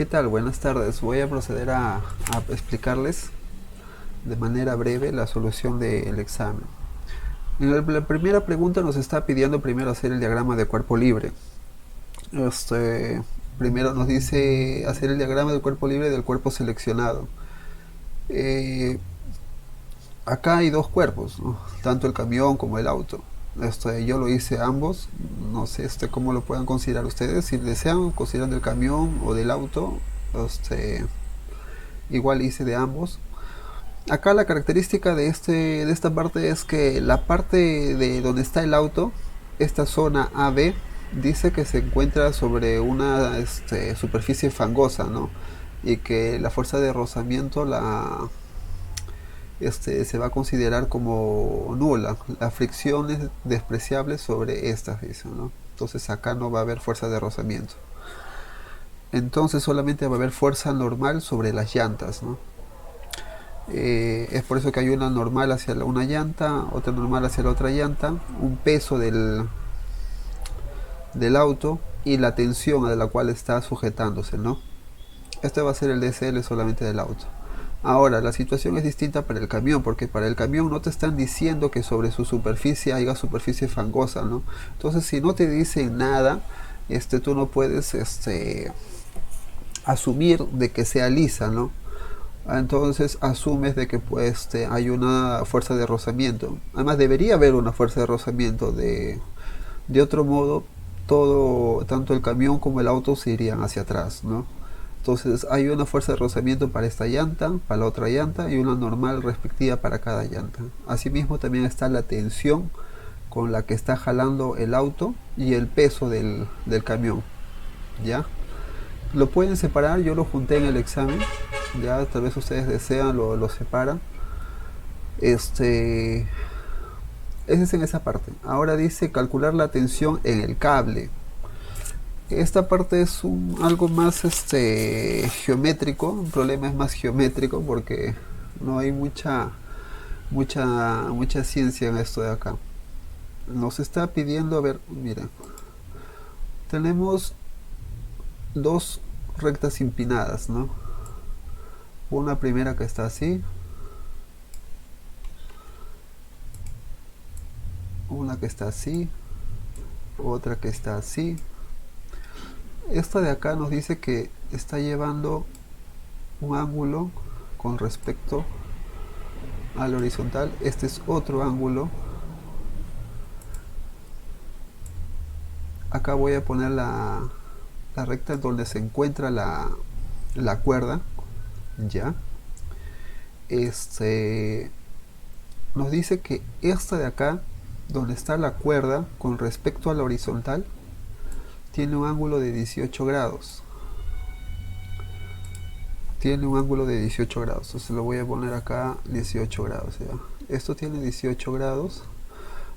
¿Qué tal? Buenas tardes. Voy a proceder a explicarles de manera breve la solución del examen. La primera pregunta nos está pidiendo primero hacer el diagrama de cuerpo libre. Este, Primero nos dice hacer el diagrama del cuerpo libre del cuerpo seleccionado. Eh, Acá hay dos cuerpos, ¿no? Tanto el camión como el auto. Yo lo hice ambos. No sé cómo lo puedan considerar ustedes. Si desean, consideran del camión o del auto. Igual hice de ambos. Acá la característica de esta parte es que la parte de donde está el auto, esta zona AB, dice que se encuentra sobre una superficie fangosa, ¿no? Y que la fuerza de rozamiento se va a considerar como nula. La fricción es despreciable sobre estas, dice, ¿no? Entonces acá no va a haber fuerza de rozamiento. Entonces solamente va a haber fuerza normal sobre las llantas, ¿no? Es por eso que hay una normal hacia una llanta, otra normal hacia la otra llanta, un peso del auto y la tensión a la cual está sujetándose, ¿no? Este va a ser el DSL solamente del auto. Ahora, la situación es distinta para el camión, porque para el camión no te están diciendo que sobre su superficie haya superficie fangosa, ¿no? Entonces, si no te dicen nada, tú no puedes asumir de que sea lisa, ¿no? Entonces asumes de que pues hay una fuerza de rozamiento. Además debería haber una fuerza de rozamiento. De otro modo, todo, tanto el camión como el auto se irían hacia atrás, ¿no? Entonces hay una fuerza de rozamiento para esta llanta, para la otra llanta y una normal respectiva para cada llanta. Asimismo también está la tensión con la que está jalando el auto y el peso del camión, ¿ya? Lo pueden separar, yo lo junté en el examen, ya tal vez ustedes desean, lo separan. Ese es en esa parte. Ahora dice calcular la tensión en el cable. Esta parte es algo más geométrico, un problema es más geométrico porque no hay mucha ciencia en esto de acá. Nos está pidiendo, a ver, mira, tenemos dos rectas empinadas, ¿no? Una primera que está así, una que está así, otra que está así. Esta de acá nos dice que está llevando un ángulo con respecto al horizontal. Este es otro ángulo. Acá voy a poner la recta donde se encuentra la cuerda. Ya. Nos dice que esta de acá, donde está la cuerda con respecto a la horizontal, tiene un ángulo de 18 grados. Tiene un ángulo de 18 grados. Entonces lo voy a poner acá 18 grados. ¿Ya? Esto tiene 18 grados.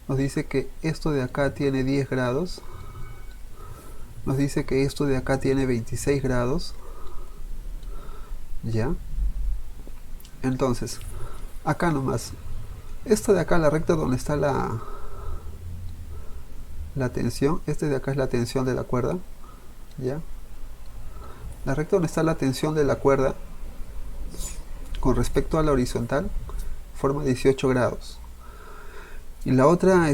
Nos dice que esto de acá tiene 10 grados. Nos dice que esto de acá tiene 26 grados. ¿Ya? Entonces, acá nomás. Esta de acá, la recta donde está la tensión. Este de acá es la tensión de la cuerda. ¿Ya? La recta donde está la tensión de la cuerda con respecto a la horizontal forma 18 grados. Y la otra,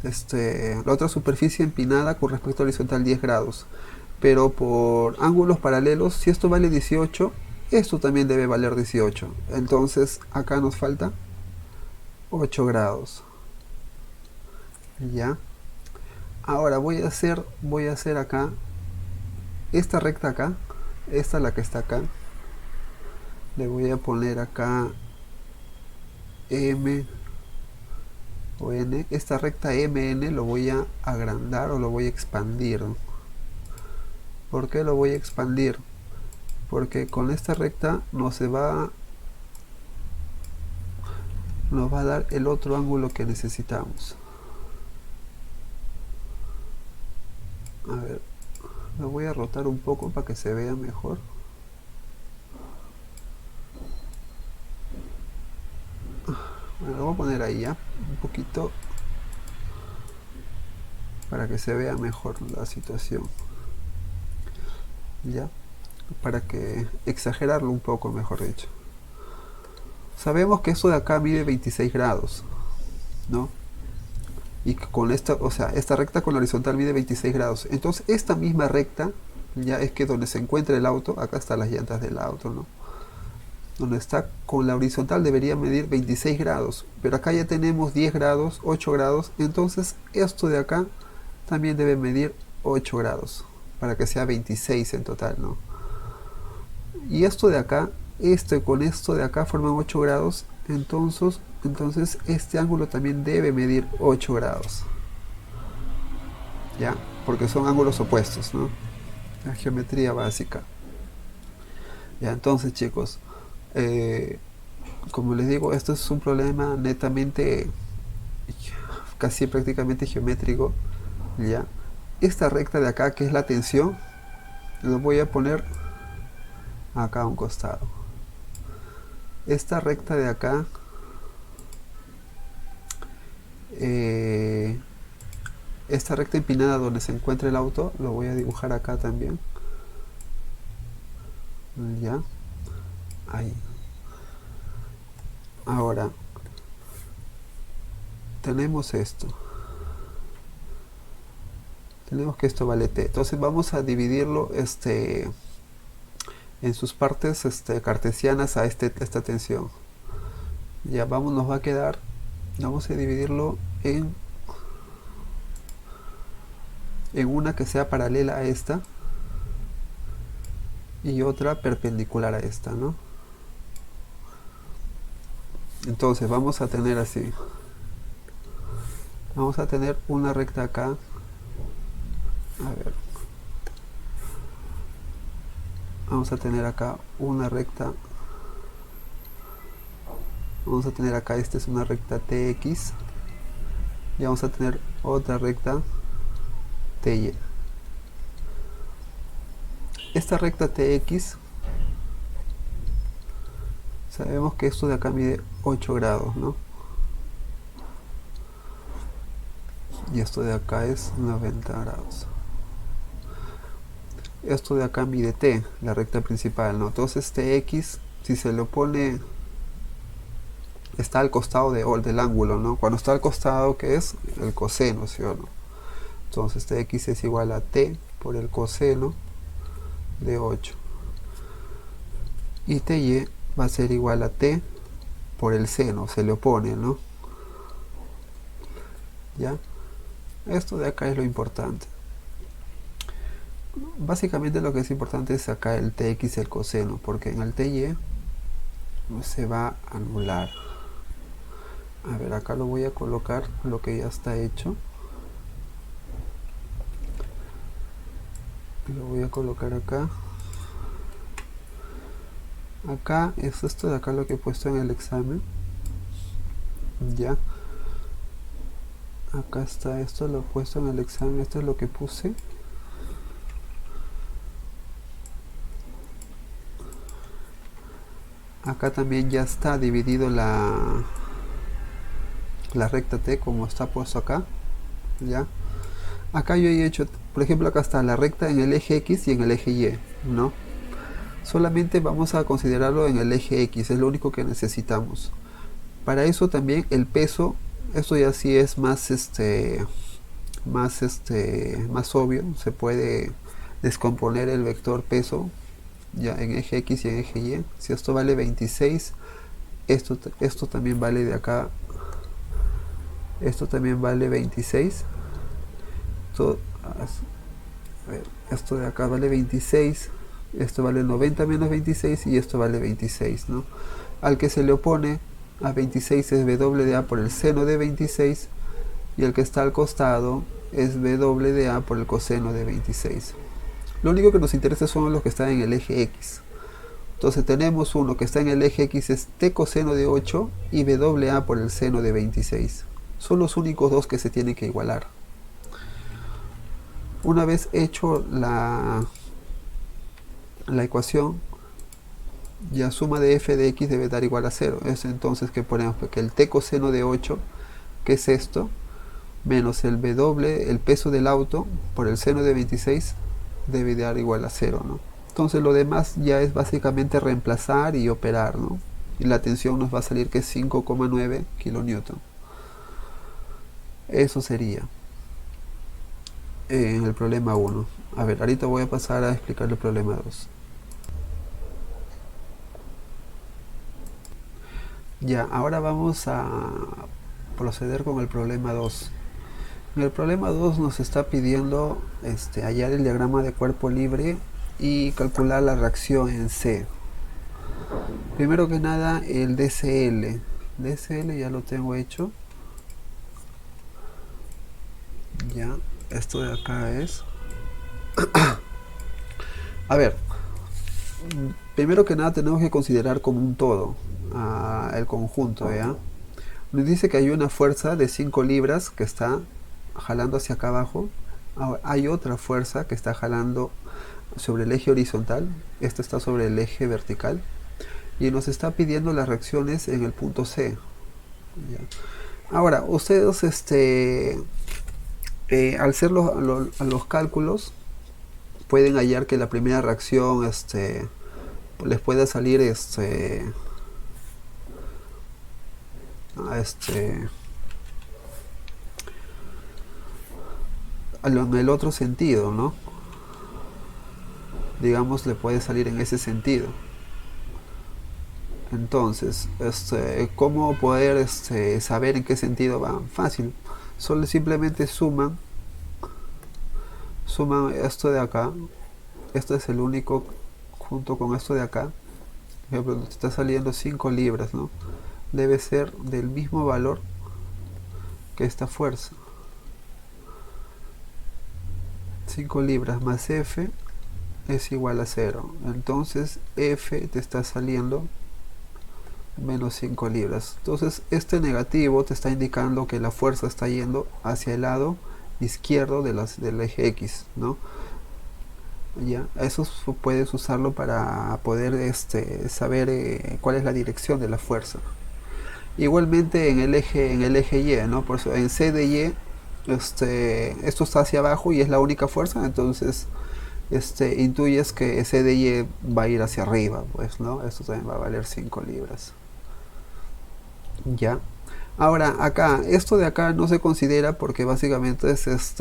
la otra superficie empinada con respecto a horizontal 10 grados. Pero por ángulos paralelos, si esto vale 18, esto también debe valer 18. Entonces acá nos falta 8 grados. Ya. Ahora voy a hacer acá esta recta acá, esta la que está acá. Le voy a poner acá M o N. Esta recta MN lo voy a agrandar o lo voy a expandir. ¿Por qué lo voy a expandir? Porque con esta recta nos va a dar el otro ángulo que necesitamos. A ver, lo voy a rotar un poco para que se vea mejor. Bueno, lo voy a poner ahí ya, un poquito, para que se vea mejor la situación. ¿ya? Para que exagerarlo un poco, mejor dicho. Sabemos que esto de acá mide 26 grados, ¿no? Y que con esta, o sea, esta recta con la horizontal mide 26 grados. Entonces esta misma recta, ya es que donde se encuentra el auto, acá están las llantas del auto, ¿no? Donde está con la horizontal debería medir 26 grados, pero acá ya tenemos 10 grados, 8 grados, entonces esto de acá también debe medir 8 grados, para que sea 26 en total, ¿no? Y esto de acá, este con esto de acá forman 8 grados, entonces este ángulo también debe medir 8 grados, ¿ya? Porque son ángulos opuestos, ¿no? La geometría básica. Ya, entonces chicos, eh, como les digo, esto es un problema netamente, casi prácticamente geométrico, ¿ya? Esta recta de acá, que es la tensión, lo voy a poner acá a un costado. Esta recta de acá, eh, esta recta empinada donde se encuentra el auto, lo voy a dibujar acá también, ¿ya? Ahí. Ahora, tenemos esto. Tenemos que esto vale t. Entonces vamos a dividirlo en sus partes cartesianas a esta tensión. Ya vamos, nos va a quedar, vamos a dividirlo en una que sea paralela a esta y otra perpendicular a esta, ¿no? Entonces vamos a tener así. Vamos a tener una recta acá. A ver. Vamos a tener acá una recta. Vamos a tener acá, esta es una recta TX. Y vamos a tener otra recta TY. Esta recta TX, sabemos que esto de acá mide 8 grados, ¿no? Y esto de acá es 90 grados. Esto de acá mide T, la recta principal, ¿no? Entonces TX, si se lo pone, está al costado del ángulo, ¿no? Cuando está al costado, que es el coseno, ¿sí o no? Entonces TX es igual a T por el coseno de 8. Y TY va a ser igual a T por el seno, se le opone, ¿no? ¿Ya? Esto de acá es lo importante. Básicamente lo que es importante es sacar el TX y el coseno, porque en el TY se va a anular. A ver, acá lo voy a colocar lo que ya está hecho. Lo voy a colocar acá. Acá es esto de acá lo que he puesto en el examen. Ya. Acá está esto, lo he puesto en el examen. Esto es lo que puse. Acá también ya está dividido la recta T como está puesto acá. Ya. Acá yo he hecho, por ejemplo, acá está la recta en el eje X y en el eje Y, ¿no? Solamente vamos a considerarlo en el eje X, es lo único que necesitamos. Para eso también el peso, esto ya sí es más más obvio, se puede descomponer el vector peso ya en eje X y en eje Y. Si esto vale 26, esto también vale de acá, esto también vale 26. Esto de acá vale 26, esto vale 90 menos 26 y esto vale 26, ¿no? Al que se le opone a 26 es W de A por el seno de 26 y el que está al costado es W de A por el coseno de 26. Lo único que nos interesa son los que están en el eje X. Entonces tenemos uno que está en el eje X, es T coseno de 8 y WA por el seno de 26. Son los únicos dos que se tienen que igualar. Una vez hecho la ecuación, ya suma de f de x debe dar igual a 0. Es entonces que ponemos que el t coseno de 8, que es esto, menos el peso del auto por el seno de 26, debe dar igual a 0, ¿no? Entonces lo demás ya es básicamente reemplazar y operar, ¿no? Y la tensión nos va a salir que es 5,9 kilonewton. Eso sería en el problema 1. A ver, ahorita voy a pasar a explicar el problema 2. Ya, ahora vamos a proceder con el problema 2. En el problema 2 nos está pidiendo hallar el diagrama de cuerpo libre y calcular la reacción en C. Primero que nada, el DCL. DCL ya lo tengo hecho. Ya, esto de acá es... A ver, primero que nada tenemos que considerar como un todo el conjunto, ¿ya? Nos dice que hay una fuerza de 5 libras que está jalando hacia acá abajo. Ahora, hay otra fuerza que está jalando sobre el eje horizontal. Esta está sobre el eje vertical. Y nos está pidiendo las reacciones en el punto C. ¿Ya? Ahora, ustedes al hacer los cálculos pueden hallar que la primera reacción les pueda salir en el otro sentido, ¿no? Digamos, le puede salir en ese sentido. Entonces, ¿cómo poder saber en qué sentido va? Fácil. Solo simplemente suman esto de acá. Esto es el único junto con esto de acá. Por ejemplo, está saliendo 5 libras, ¿no? Debe ser del mismo valor que esta fuerza. 5 libras más F es igual a 0. Entonces F te está saliendo menos 5 libras. Entonces este negativo te está indicando que la fuerza está yendo hacia el lado izquierdo del eje X, ¿no? Ya, eso puedes usarlo para poder saber cuál es la dirección de la fuerza. Igualmente en el eje Y, ¿no? Por eso en C de Y esto está hacia abajo y es la única fuerza, entonces intuyes que C de Y va a ir hacia arriba, pues, ¿no? Esto también va a valer 5 libras. Ya. Ahora, acá, esto de acá no se considera porque básicamente es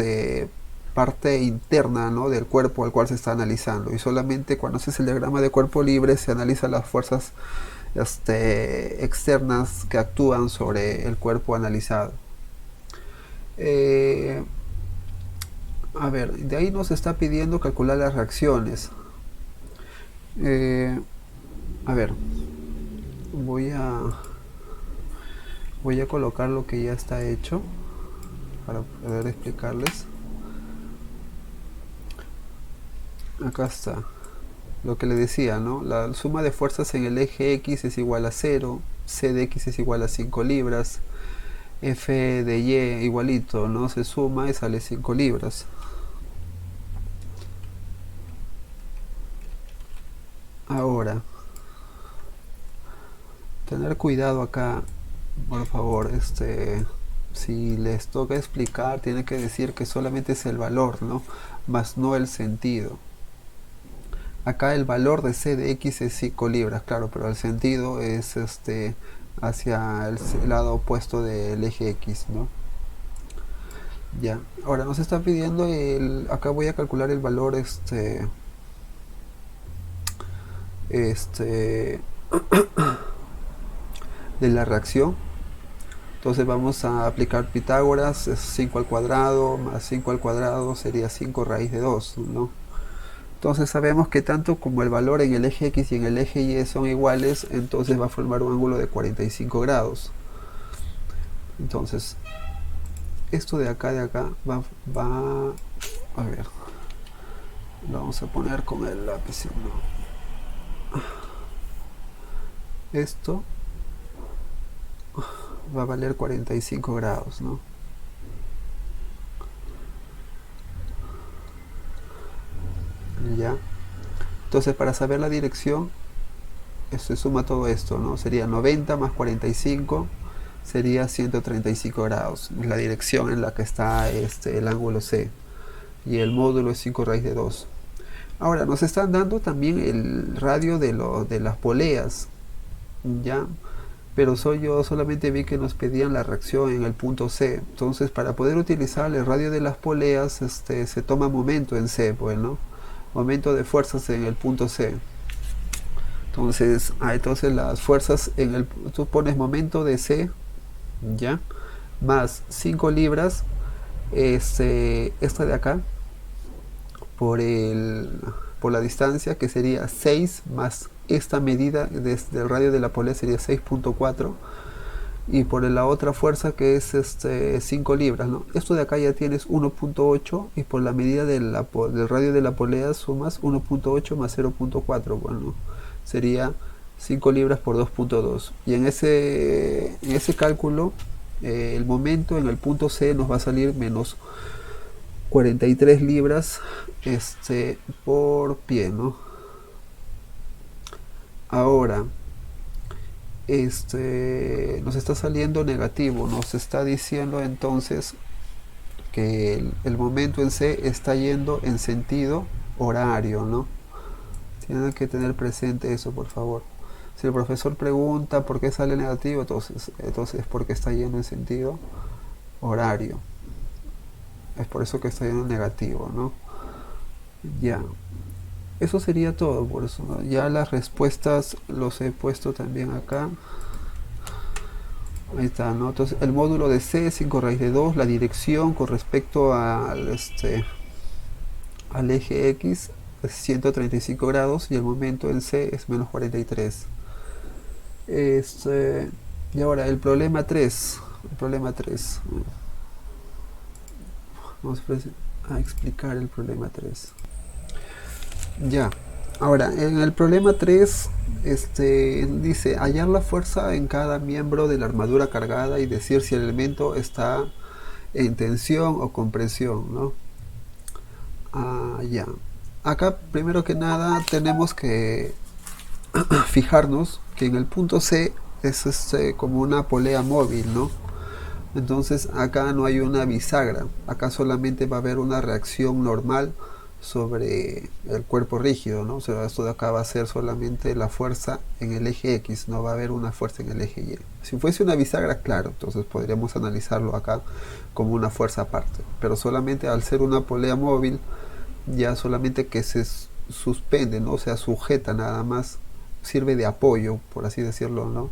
parte interna, ¿no? Del cuerpo al cual se está analizando, y solamente cuando haces el diagrama de cuerpo libre se analizan las fuerzas externas que actúan sobre el cuerpo analizado. A ver, de ahí nos está pidiendo calcular las reacciones. A ver, voy a colocar lo que ya está hecho para poder explicarles. Acá está lo que le decía, ¿no? La suma de fuerzas en el eje X es igual a 0, C de X es igual a 5 libras, F de Y igualito, ¿no? Se suma y sale 5 libras. Ahora, tener cuidado acá, por favor, si les toca explicar, tiene que decir que solamente es el valor, ¿no? Más no el sentido. Acá el valor de C de X es 5 libras, claro, pero el sentido es hacia el lado opuesto del eje X, ¿no? Ya, ahora nos está pidiendo acá voy a calcular el valor de la reacción. Entonces vamos a aplicar Pitágoras, es 5 al cuadrado más 5 al cuadrado sería 5 raíz de 2, ¿no? Entonces sabemos que tanto como el valor en el eje X y en el eje Y son iguales, entonces va a formar un ángulo de 45 grados. Entonces, esto de acá va a ver, lo vamos a poner con el lápiz, ¿no? Esto va a valer 45 grados, ¿no? Ya. Entonces, para saber la dirección, se suma todo esto, ¿no? Sería 90 más 45, sería 135 grados. La dirección en la que está el ángulo C. Y el módulo es 5 raíz de 2. Ahora, nos están dando también el radio de las poleas, ¿ya? Pero yo solamente vi que nos pedían la reacción en el punto C. Entonces, para poder utilizar el radio de las poleas, se toma momento en C, pues, ¿no? Momento de fuerzas en el punto C. Entonces las fuerzas tú pones momento de C, ¿ya? Más 5 libras, esta de acá, por por la distancia, que sería 6 más esta medida desde el radio de la polea sería 6.4, y por la otra fuerza que es 5 libras, ¿no? Esto de acá ya tienes 1.8, y por la medida del radio de la polea sumas 1.8 más 0.4, bueno, sería 5 libras por 2.2, y en ese cálculo el momento en el punto C nos va a salir menos 43 libras por pie, ¿no? Ahora, nos está saliendo negativo, nos está diciendo entonces que el momento en C está yendo en sentido horario, ¿no? Tienen que tener presente eso, por favor. Si el profesor pregunta por qué sale negativo, entonces es porque está yendo en sentido horario. Es por eso que está yendo negativo, ¿no? Ya. Eso sería todo, por eso, ¿no? Ya las respuestas los he puesto también acá. Ahí está, ¿no? Entonces el módulo de C, 5 raíz de 2, la dirección con respecto al eje X es 135 grados, y el momento en C es menos 43. Y ahora el problema 3. El problema 3. Vamos a explicar el problema 3. Ya. Ahora, en el problema 3, dice hallar la fuerza en cada miembro de la armadura cargada y decir si el elemento está en tensión o compresión, ¿no? Ya. Acá, primero que nada, tenemos que fijarnos que en el punto C es como una polea móvil, ¿no? Entonces acá no hay una bisagra, acá solamente va a haber una reacción normal sobre el cuerpo rígido, ¿no? O sea, esto de acá va a ser solamente la fuerza en el eje X, no va a haber una fuerza en el eje Y. Si fuese una bisagra, claro, entonces podríamos analizarlo acá como una fuerza aparte, pero solamente al ser una polea móvil, ya solamente que se suspende, ¿no? O sea, sujeta nada más, sirve de apoyo, por así decirlo, ¿no?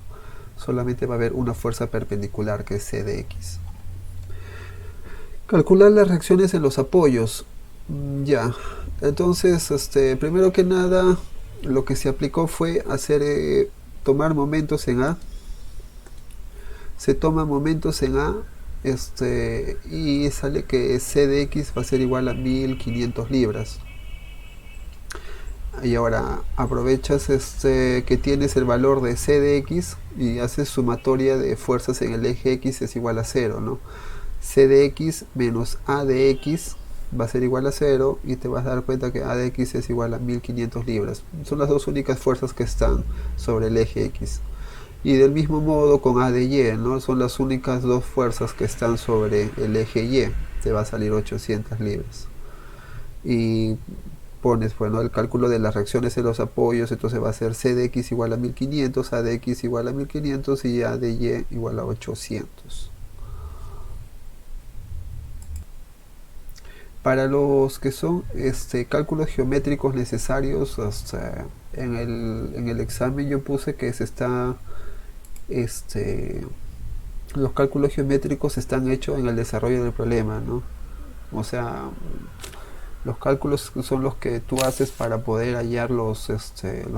Solamente va a haber una fuerza perpendicular, que es C de X. Calcular las reacciones en los apoyos. Ya, entonces, primero que nada, lo que se aplicó fue tomar momentos en A. Se toma momentos en A, y sale que C de X va a ser igual a 1500 libras. Y ahora aprovechas que tienes el valor de C de X y haces sumatoria de fuerzas en el eje X es igual a 0, ¿no? C de X menos A de X va a ser igual a 0, y te vas a dar cuenta que A de X es igual a 1500 libras. Son las dos únicas fuerzas que están sobre el eje X. Y del mismo modo con A de Y, ¿no? Son las únicas dos fuerzas que están sobre el eje Y. Te va a salir 800 libras. Y pones, bueno, el cálculo de las reacciones en los apoyos, entonces va a ser C de X igual a 1500, A de X igual a 1500 y A de Y igual a 800. Para los que son cálculos geométricos necesarios, en el examen yo puse que los cálculos geométricos están hechos en el desarrollo del problema, ¿no? O sea, los cálculos son los que tú haces para poder hallar los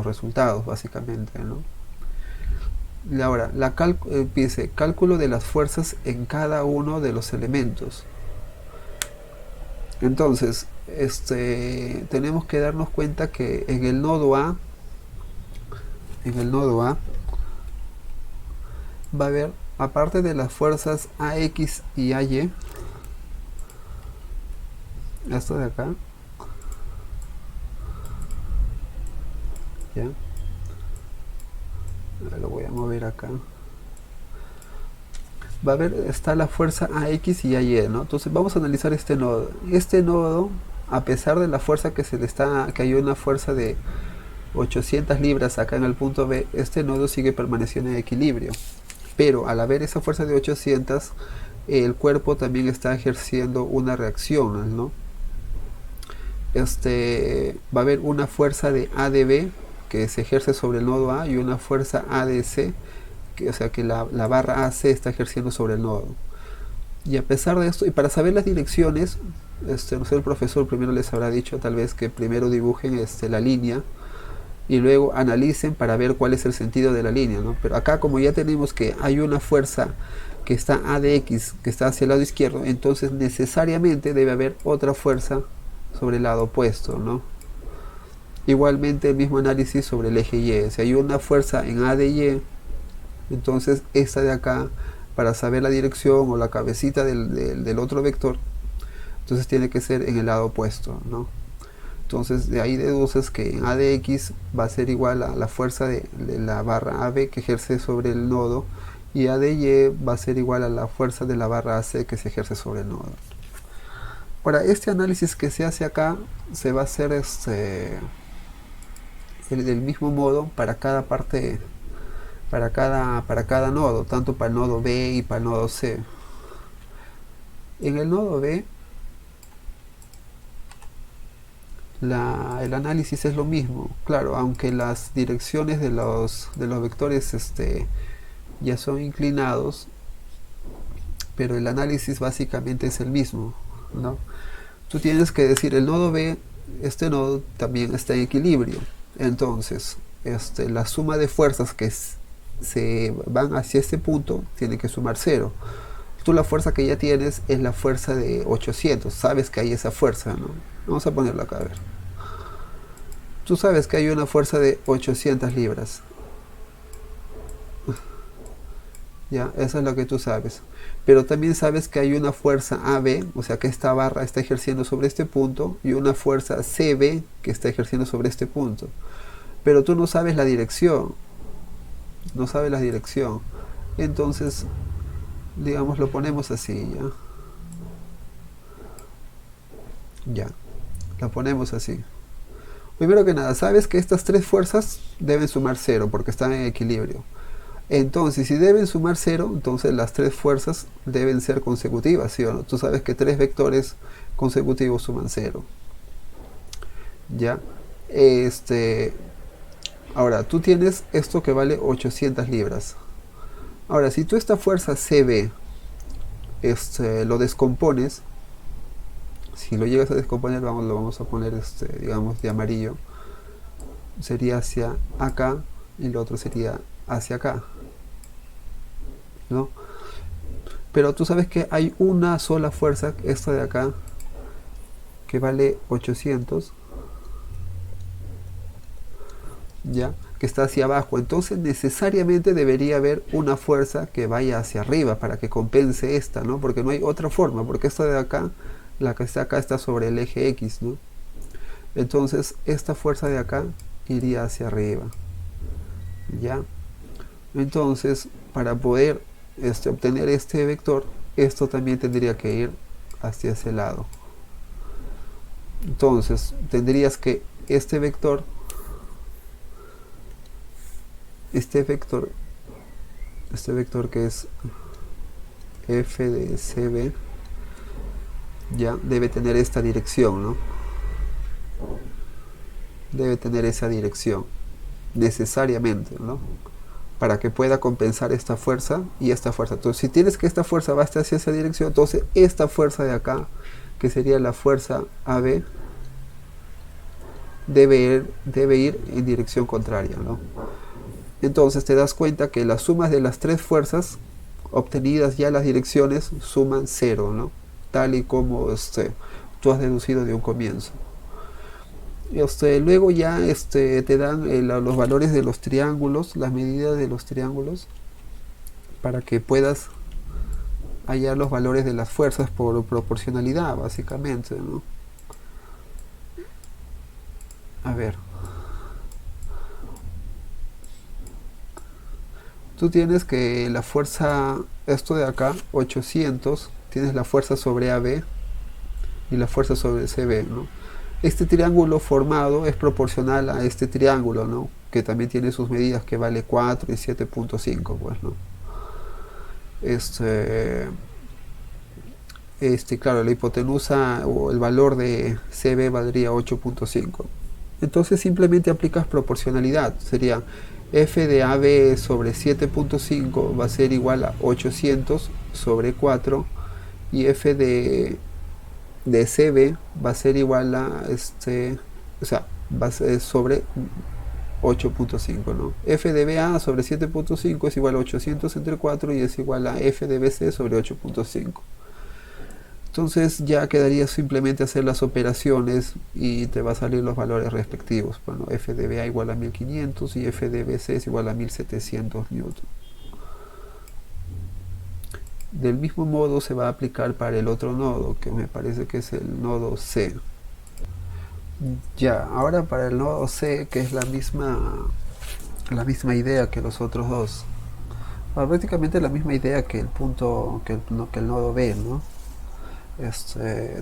resultados, básicamente, ¿no? Y ahora, dice cálculo de las fuerzas en cada uno de los elementos. Entonces, tenemos que darnos cuenta que en el nodo A va a haber, aparte de las fuerzas AX y AY, esto de acá, ya, lo voy a mover acá, está la fuerza AX y AY, ¿no? Entonces vamos a analizar este nodo. Este nodo a pesar de la fuerza que hay una fuerza de 800 libras acá en el punto B, este nodo sigue permaneciendo en equilibrio. Pero al haber esa fuerza de 800, el cuerpo también está ejerciendo una reacción, ¿no? Va a haber una fuerza de ADB que se ejerce sobre el nodo A y una fuerza ADC, o sea que la barra AC está ejerciendo sobre el nodo. Y a pesar de esto, y para saber las direcciones, no sé, el profesor primero les habrá dicho tal vez que primero dibujen la línea y luego analicen para ver cuál es el sentido de la línea, ¿no? Pero acá como ya tenemos que hay una fuerza que está ADX, que está hacia el lado izquierdo, entonces necesariamente debe haber otra fuerza sobre el lado opuesto, ¿no? Igualmente el mismo análisis sobre el eje Y. Si hay una fuerza en ADY, entonces esta de acá, para saber la dirección o la cabecita del otro vector, entonces tiene que ser en el lado opuesto, ¿no? Entonces de ahí deduces que en ADX va a ser igual a la fuerza de la barra AB que ejerce sobre el nodo, y ADY va a ser igual a la fuerza de la barra AC que se ejerce sobre el nodo. Ahora, este análisis que se hace acá se va a hacer del mismo modo para cada parte, para cada nodo, tanto para el nodo B y para el nodo C. En el nodo B el análisis es lo mismo, claro, aunque las direcciones de los vectores ya son inclinados, pero el análisis básicamente es el mismo, ¿no? Tú tienes que decir el nodo B, este nodo también está en equilibrio, entonces la suma de fuerzas que se van hacia este punto tiene que sumar 0. Tú la fuerza que ya tienes es la fuerza de 800, sabes que hay esa fuerza, ¿no? Vamos a ponerla acá, a ver. Tú sabes que hay una fuerza de 800 libras. Ya, eso es lo que tú sabes. Pero también sabes que hay una fuerza AB, o sea que esta barra está ejerciendo sobre este punto, y una fuerza CB que está ejerciendo sobre este punto. Pero tú no sabes la dirección. No sabes la dirección. Entonces, digamos, lo ponemos así, ¿ya? Ya, lo ponemos así. Primero que nada, sabes que estas tres fuerzas deben sumar 0 porque están en equilibrio. Entonces, si deben sumar 0, entonces las tres fuerzas deben ser consecutivas, ¿sí o no? Tú sabes que tres vectores consecutivos suman 0. ¿Ya? Ahora, tú tienes esto que vale 800 libras. Ahora, si tú esta fuerza CB lo descompones, si lo llegas a descomponer, lo vamos a poner, digamos, de amarillo, sería hacia acá y el otro sería hacia acá, ¿no? Pero tú sabes que hay una sola fuerza, esta de acá, que vale 800, ya, que está hacia abajo. Entonces necesariamente debería haber una fuerza que vaya hacia arriba para que compense esta, ¿no? Porque no hay otra forma, porque esta de acá, la que está acá, está sobre el eje X, ¿no? Entonces esta fuerza de acá iría hacia arriba, ya. Entonces, para poder obtener este vector, esto también tendría que ir hacia ese lado. Entonces, tendrías que este vector que es f de cb, ya debe tener esta dirección, ¿no? Debe tener esa dirección necesariamente, ¿no? Para que pueda compensar esta fuerza y esta fuerza. Entonces, si tienes que esta fuerza va hacia esa dirección, entonces esta fuerza de acá, que sería la fuerza AB, debe ir en dirección contraria, ¿no? Entonces te das cuenta que las sumas de las tres fuerzas obtenidas ya las direcciones suman 0, ¿no? Tal y como tú has deducido de un comienzo. Luego ya te dan los valores de los triángulos, las medidas de los triángulos, para que puedas hallar los valores de las fuerzas por proporcionalidad, básicamente, ¿no? A ver. Tú tienes que la fuerza, esto de acá, 800, tienes la fuerza sobre AB, y la fuerza sobre CB, ¿no? Este triángulo formado es proporcional a este triángulo, ¿no? Que también tiene sus medidas, que vale 4 y 7.5, pues, ¿no? Este, claro, la hipotenusa o el valor de CB valdría 8.5. Entonces simplemente aplicas proporcionalidad. Sería f de AB sobre 7.5 va a ser igual a 800 sobre 4 y f de CB va a ser igual a o sea, va a ser sobre 8.5, ¿no? F de BA sobre 7.5 es igual a 800 entre 4 y es igual a F de BC sobre 8.5. Entonces ya quedaría simplemente hacer las operaciones y te va a salir los valores respectivos. Bueno, F de BA igual a 1500 y F de BC es igual a 1700 newton. Del mismo modo se va a aplicar para el otro nodo, que me parece que es el nodo C. Ya, ahora para el nodo C, que es la misma idea que los otros dos. Bueno, prácticamente la misma idea que el punto, que el nodo B, ¿no?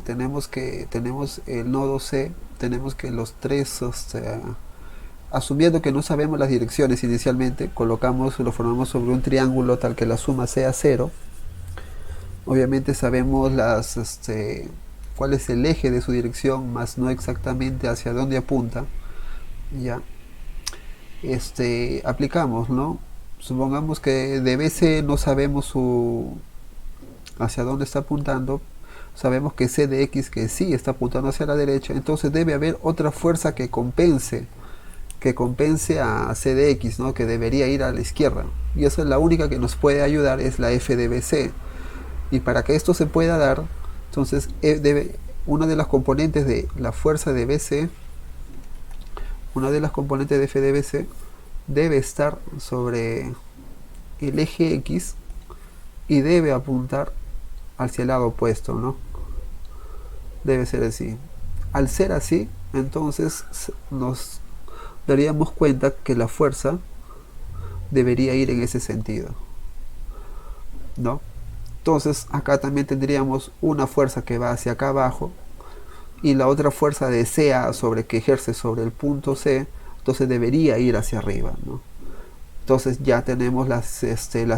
Tenemos el nodo C, tenemos que los tres, asumiendo que no sabemos las direcciones inicialmente, lo formamos sobre un triángulo tal que la suma sea 0. Obviamente sabemos cuál es el eje de su dirección, más no exactamente hacia dónde apunta. Ya, aplicamos, ¿no? Supongamos que de BC no sabemos hacia dónde está apuntando. Sabemos que C de X, que sí está apuntando hacia la derecha, entonces debe haber otra fuerza que compense a C de X, ¿no? Que debería ir a la izquierda. Y esa es la única que nos puede ayudar, es la F de BC. Y para que esto se pueda dar, entonces una de las componentes de la fuerza de BC, una de las componentes de F de BC, debe estar sobre el eje X y debe apuntar hacia el lado opuesto, ¿no? Debe ser así. Al ser así, entonces nos daríamos cuenta que la fuerza debería ir en ese sentido, ¿no? Entonces acá también tendríamos una fuerza que va hacia acá abajo y la otra fuerza de CA que ejerce sobre el punto C, entonces debería ir hacia arriba, ¿no? Entonces ya tenemos las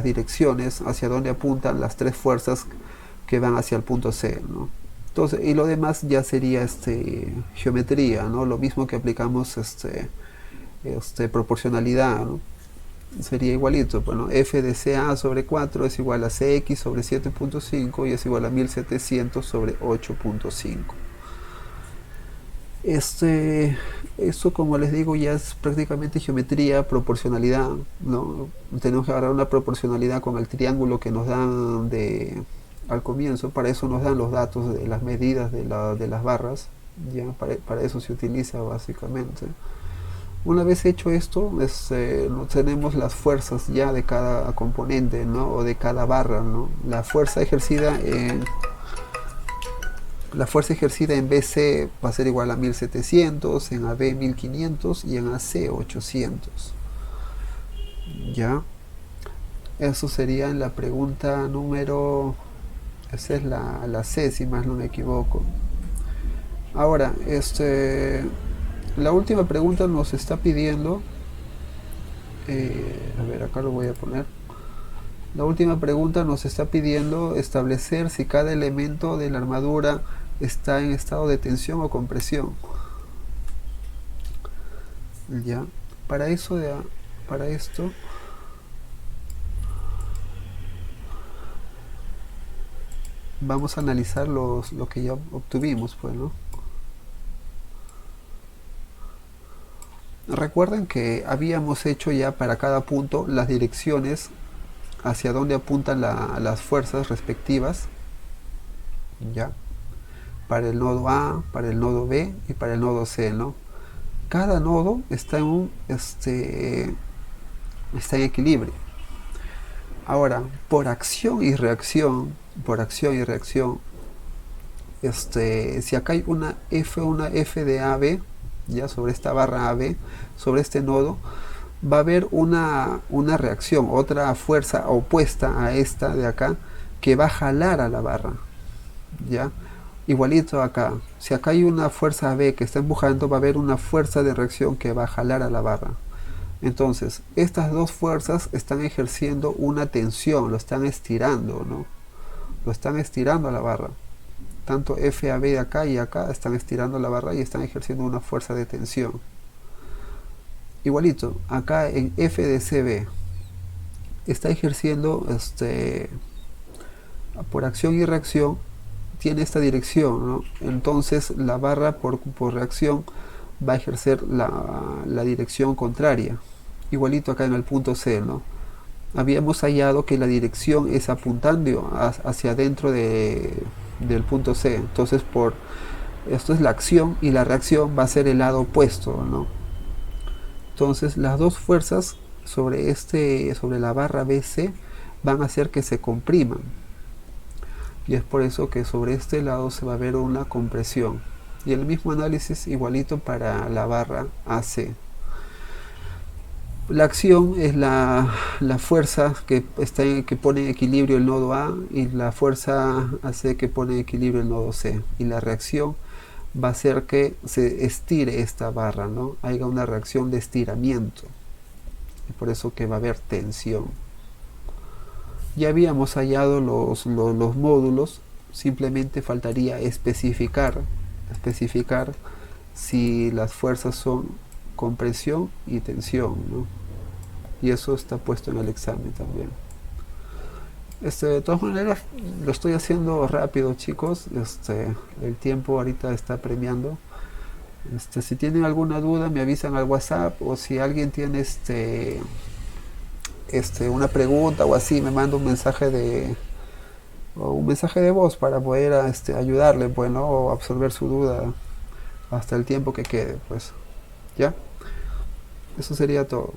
direcciones hacia donde apuntan las tres fuerzas que van hacia el punto C, ¿no? Entonces, y lo demás ya sería geometría, ¿no? Lo mismo que aplicamos proporcionalidad, ¿no? Sería igualito, bueno, f de CA sobre 4 es igual a CX sobre 7.5 y es igual a 1700 sobre 8.5. Eso, como les digo, ya es prácticamente geometría, proporcionalidad, ¿no? Tenemos que agarrar una proporcionalidad con el triángulo que nos dan al comienzo. Para eso nos dan los datos de las medidas de las barras, ya para eso se utiliza básicamente. Una vez hecho esto, tenemos las fuerzas ya de cada componente, ¿no? O de cada barra, ¿no? La fuerza ejercida en BC va a ser igual a 1700, en AB 1500 y en AC 800. ¿Ya? Eso sería en la pregunta número... Esa es la C, si más no me equivoco. Ahora, la última pregunta nos está pidiendo... a ver, acá lo voy a poner. La última pregunta nos está pidiendo establecer si cada elemento de la armadura está en estado de tensión o compresión. Ya, para esto vamos a analizar lo que ya obtuvimos, pues, ¿no? Recuerden que habíamos hecho ya para cada punto las direcciones hacia donde apuntan las fuerzas respectivas, ya, para el nodo A, para el nodo B y para el nodo C, ¿no? Cada nodo está en equilibrio. Ahora, por acción y reacción, si acá hay una F de AB, ya sobre esta barra AB, sobre este nodo, va a haber una reacción, otra fuerza opuesta a esta de acá, que va a jalar a la barra, ¿ya? Igualito acá, si acá hay una fuerza B que está empujando, va a haber una fuerza de reacción que va a jalar a la barra. Entonces, estas dos fuerzas están ejerciendo una tensión, lo están estirando, ¿no? Lo están estirando a la barra. Tanto FAB de acá y acá están estirando la barra y están ejerciendo una fuerza de tensión. Igualito, acá en FDCB está ejerciendo por acción y reacción, tiene esta dirección, ¿no? Entonces la barra por reacción va a ejercer la dirección contraria. Igualito acá en el punto C, ¿no? Habíamos hallado que la dirección es apuntando hacia adentro del punto C. Entonces esto es la acción y la reacción va a ser el lado opuesto, ¿no? Entonces las dos fuerzas sobre la barra BC van a hacer que se compriman. Y es por eso que sobre este lado se va a ver una compresión. Y el mismo análisis igualito para la barra AC. La acción es la fuerza que pone en equilibrio el nodo A y la fuerza AC que pone en equilibrio el nodo C. Y la reacción va a hacer que se estire esta barra, ¿no? Haya una reacción de estiramiento. Y por eso que va a haber tensión. Ya habíamos hallado los módulos, simplemente faltaría especificar si las fuerzas son compresión y tensión, ¿no? Y eso está puesto en el examen también. De todas maneras, lo estoy haciendo rápido, chicos. El tiempo ahorita está premiando. Si tienen alguna duda, me avisan al WhatsApp, o si alguien tiene una pregunta o así, me manda un mensaje de voz para poder ayudarle, pues, ¿no? O absorber su duda hasta el tiempo que quede, pues. ¿Ya? Eso sería todo.